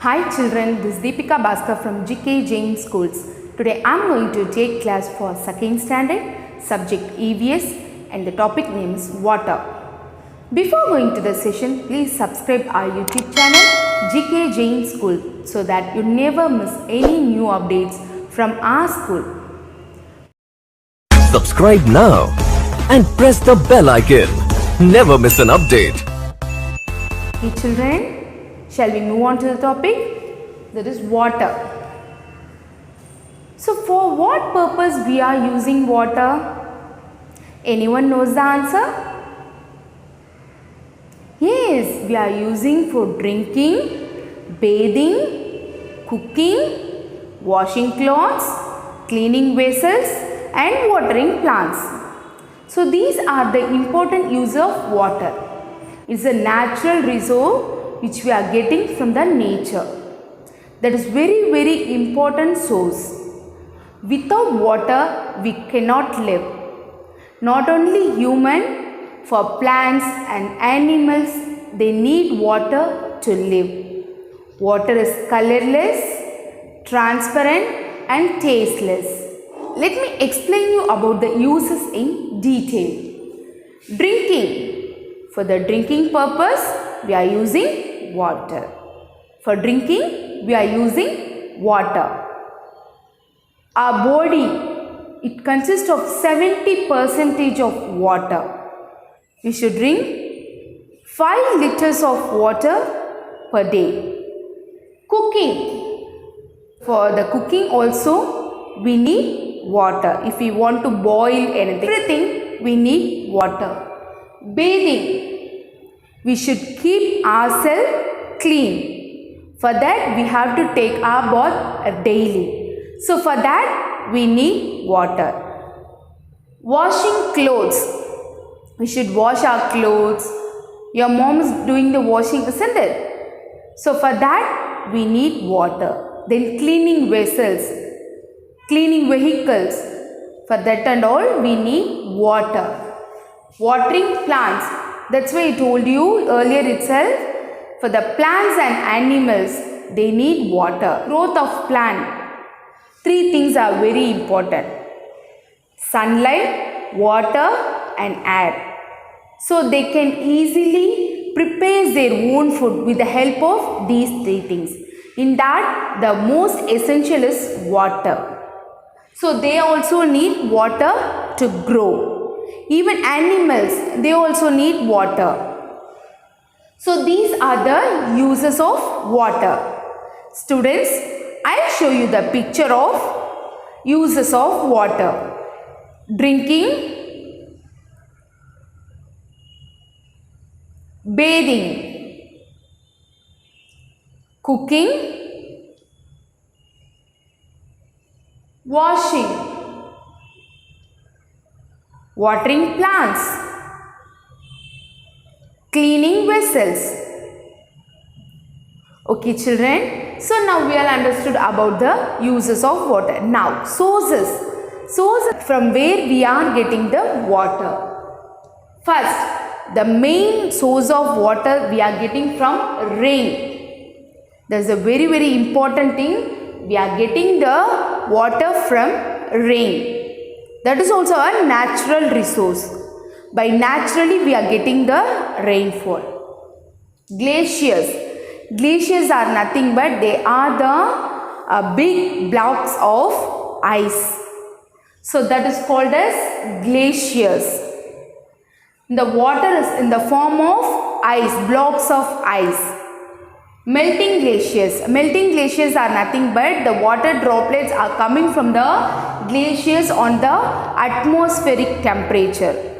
Hi children, this is Deepika Bhaskar from GK Jain Schools. Today I am going to take class for 2nd standard, subject EVS and the topic name is water. Before going to the session, please subscribe our YouTube channel GK Jain School so that you never miss any new updates from our school. Subscribe now and press the bell icon. Never miss an update. Hey children, shall we move on to the topic? That is water. So for what purpose we are using water? Anyone knows the answer? Yes, we are using for drinking, bathing, cooking, washing clothes, cleaning vessels and watering plants. So these are the important use of water. It is a natural resource which we are getting from the nature. That is very important source. Without water we cannot live. Not only human, for plants and animals they need water to live. Water is colorless, transparent and tasteless. Let me explain you about the uses in detail. Drinking. For the drinking purpose we are using water. For drinking we are using water. Our body, it consists of 70% of water. We should drink 5 liters of water per day. Cooking. For the cooking also we need water. If we want to boil everything we need water. Bathing. We should keep ourselves clean. For that we have to take our bath daily. So for that we need water. Washing clothes. We should wash our clothes. Your mom is doing the washing, isn't it? So for that we need water. Then cleaning vessels, cleaning vehicles. For that and all we need water. Watering plants. That's why I told you earlier itself. For the plants and animals, they need water. Growth of plant. 3 things are very important. Sunlight, water and air. So they can easily prepare their own food with the help of these 3 things. In that, the most essential is water. So they also need water to grow. Even animals, they also need water. So these are the uses of water. Students, I'll show you the picture of uses of water. Drinking, bathing, cooking, washing, watering plants, cleaning vessels. Okay children, so now we are understood about the uses of water. Now sources. Sources from where we are getting the water. First, the main source of water we are getting from rain. That is a very important thing. We are getting the water from rain. That is also a natural resource. By naturally we are getting the rainfall. Glaciers. Glaciers are nothing but they are the big blocks of ice. So that is called as glaciers. The water is in the form of ice, blocks of ice. Melting glaciers. Melting glaciers are nothing but the water droplets are coming from the glaciers on the atmospheric temperature.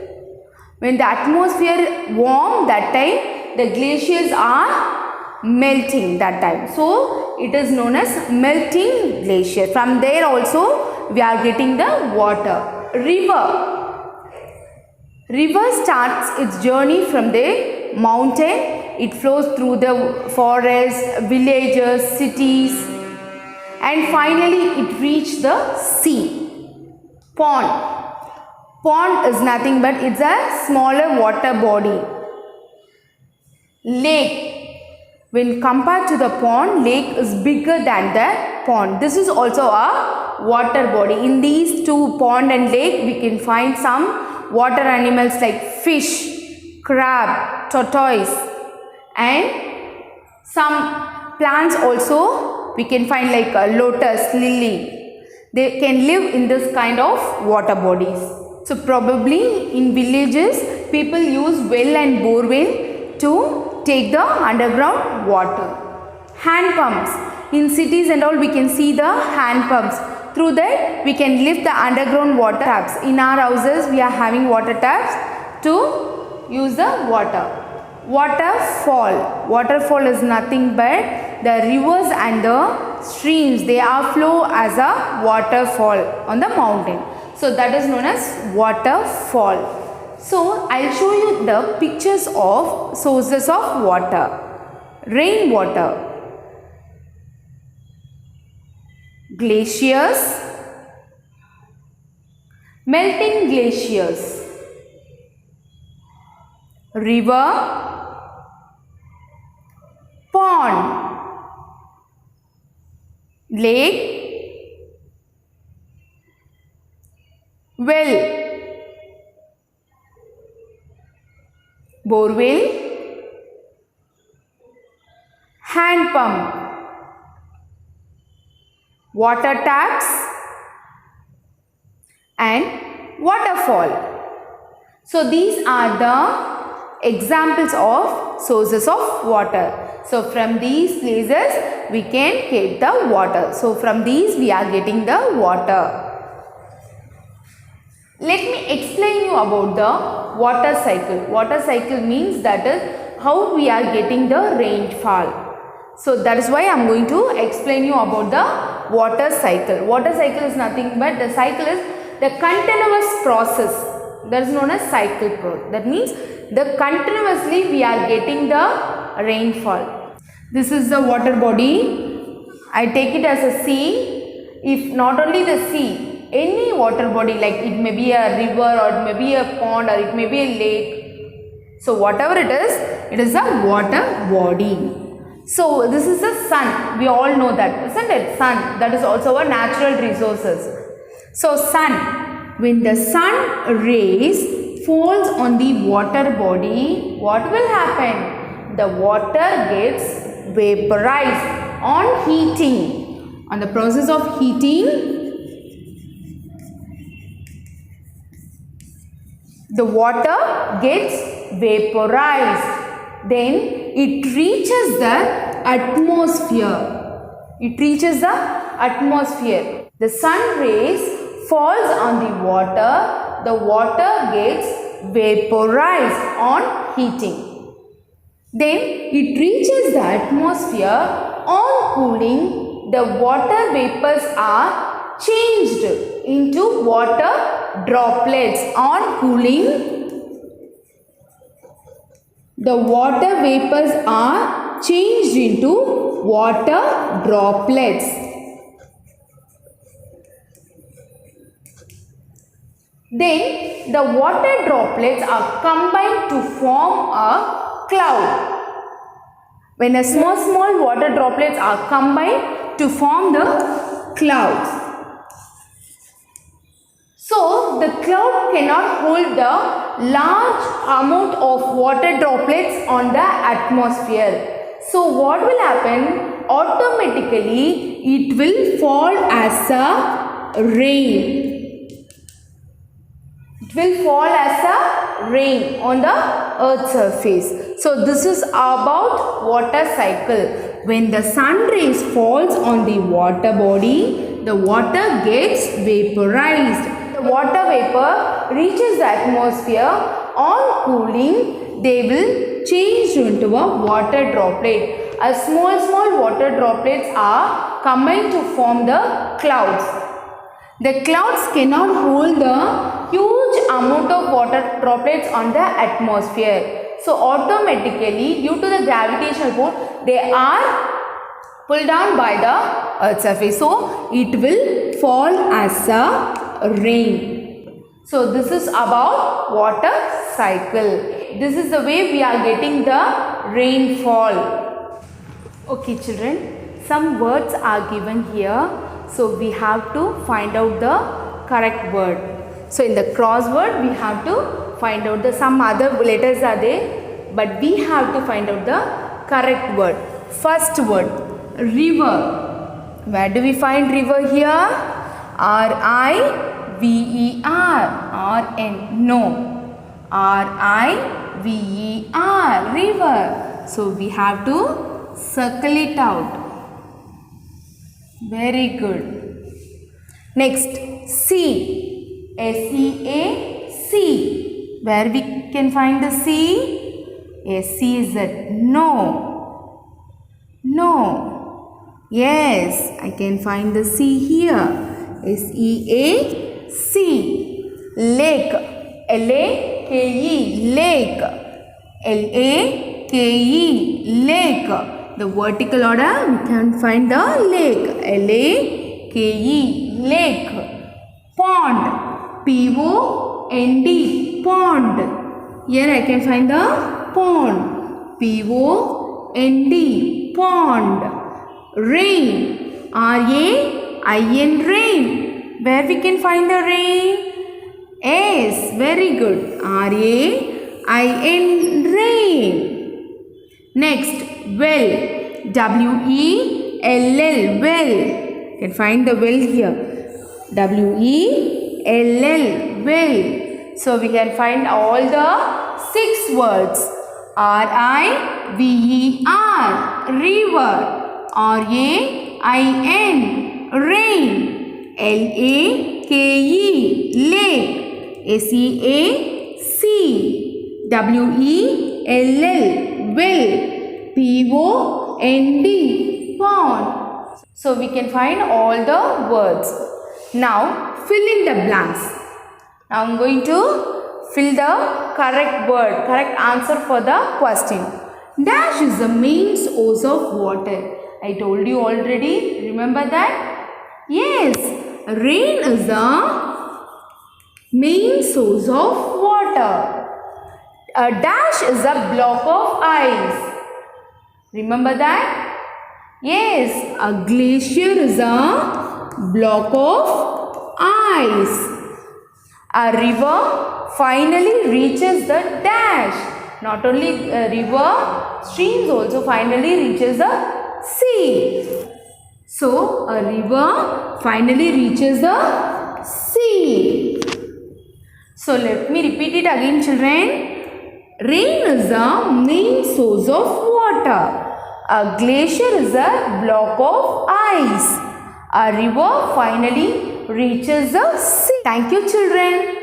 When the atmosphere warm, that time the glaciers are melting that time. So it is known as melting glacier. From there also we are getting the water. River. River starts its journey from the mountain. It flows through the forests, villages, cities and finally it reaches the sea. Pond. Pond is nothing but it's a smaller water body. Lake. When compared to the pond, lake is bigger than the pond. This is also a water body. In these two, pond and lake, we can find some water animals like fish, crab, tortoise, and some plants also we can find like a lotus, lily. They can live in this kind of water bodies. So probably in villages, people use well and borewell to take the underground water. Hand pumps. In cities and all, we can see the hand pumps. Through that, we can lift the underground water taps. In our houses, we are having water taps to use the water. Waterfall. Waterfall is nothing but the rivers and the streams. They are flow as a waterfall on the mountain. So that is known as waterfall. So I'll show you the pictures of sources of water. Rainwater, glaciers, melting glaciers, river, pond, lake, well, borewell, hand pump, water taps and waterfall. So these are the examples of sources of water. So from these places we can get the water. So from these we are getting the water. Let me explain you about the water cycle. Water cycle means that is how we are getting the rainfall. So that is why I am going to explain you about the water cycle. Water cycle is nothing but the cycle is the continuous process. That is known as cycle process. That means the continuously we are getting the rainfall. This is the water body. I take it as a sea. If not only the sea, any water body, like it may be a river or it may be a pond or it may be a lake. So whatever it is a water body. So this is the sun. We all know that, isn't it? Sun. That is also our natural resources. So sun. When the sun rays falls on the water body, what will happen? The water gets vaporized on heating. On the process of heating, the water gets vaporized. Then it reaches the atmosphere. It reaches the atmosphere. The sun rays falls on the water gets vaporized on heating. Then it reaches the atmosphere. On cooling, the water vapors are changed into water droplets. On cooling, the water vapors are changed into water droplets. Then the water droplets are combined to form a cloud. When a small water droplets are combined to form the clouds. So the cloud cannot hold the large amount of water droplets on the atmosphere. So what will happen? Automatically it will fall as a rain. It will fall as a rain on the earth's surface. So this is about water cycle. When the sun rays falls on the water body, the water gets vaporized. The water vapor reaches the atmosphere. On cooling, they will change into a water droplet. A small water droplets are combined to form the clouds. The clouds cannot hold the huge amount of water droplets on the atmosphere. So automatically, due to the gravitational pull, they are pulled down by the earth's surface. So it will fall as a rain. So this is about water cycle. This is the way we are getting the rainfall. Okay children, some words are given here. So we have to find out the correct word. So in the crossword we have to find out some other letters are there, but we have to find out the correct word. First word, river. Where do we find river here? R-I-V-E-R. R-N. No. R-I-V-E-R. River. So we have to circle it out. Very good. Next, sea. S-E-A-C. Where we can find the sea? S-E-Z. No. No. Yes, I can find the sea here. S-E-A-C. Lake. L-A-K-E. Lake. L-A-K-E. Lake. The vertical order we can find the lake. L-A-K-E. Lake. Pond. P-O-N-D. Pond. Here I can find the pond. P-O-N-D. Pond. Rain. R-A-I-N. Rain. Where we can find the rain? Yes, very good. R-A-I-N. Rain. Next, well. W-E-L-L. Well. You can find the well here. W-E-L-L. Well. So we can find all the 6 words. R-I-V-E-R. River. R-A-I-N. Rain. L-A-K-E. Lake. S-E-A-C. W-E-L-L. Well. P-O-N-D. Pond. So we can find all the words. Now fill in the blanks. Now I am going to fill the correct word, correct answer for the question. Dash is the main source of water. I told you already. Remember that? Yes. Rain is the main source of water. A dash is a block of ice. Remember that? Yes. A glacier is a block of ice. A river finally reaches the dash. Not only a river, streams also finally reaches the sea. So, a river finally reaches the sea. So, let me repeat it again children. Rain is the main source of water. A glacier is a block of ice. A river finally reaches the sea. Thank you children.